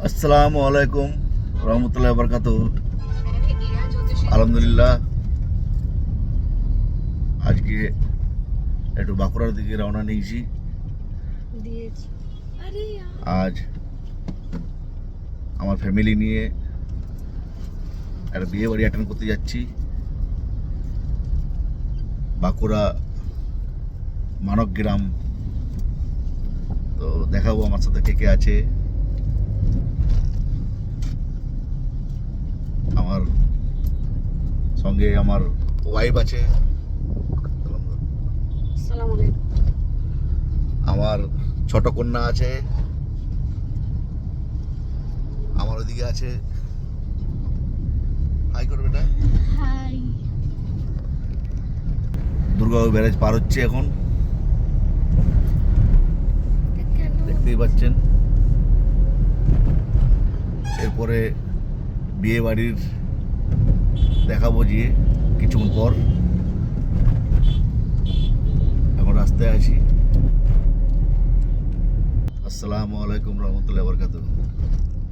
আসসালামু আলাইকুম রহমতুল্লাহ বরকাত। আলহামদুলিল্লাহ, আজকে একটু বাঁকুড়ার দিকে রওনা নিয়েছি। আজ আমার ফ্যামিলি নিয়ে একটা বিয়ে বাড়ি অ্যাটেন্ড করতে যাচ্ছি বাঁকুড়া মানবগ্রাম। তো দেখাবো আমার সাথে কে কে আছে। আমার সঙ্গে আমার ওয়াইফ আছে, আমার ছোট কন্যা আছে, আমার ওদিকে আছে। হাই করো বেটা। হাই। দুর্গাপুর ব্যারেজ পার হচ্ছে এখন, দেখতেই পাচ্ছেন। এরপরে বিয়ে বাড়ির দেখাবো গিয়ে কিছুক্ষণ পর। এখন রাস্তায় আছি। আসসালামু আলাইকুম রহমতুল্লাহ বরকাতুহ।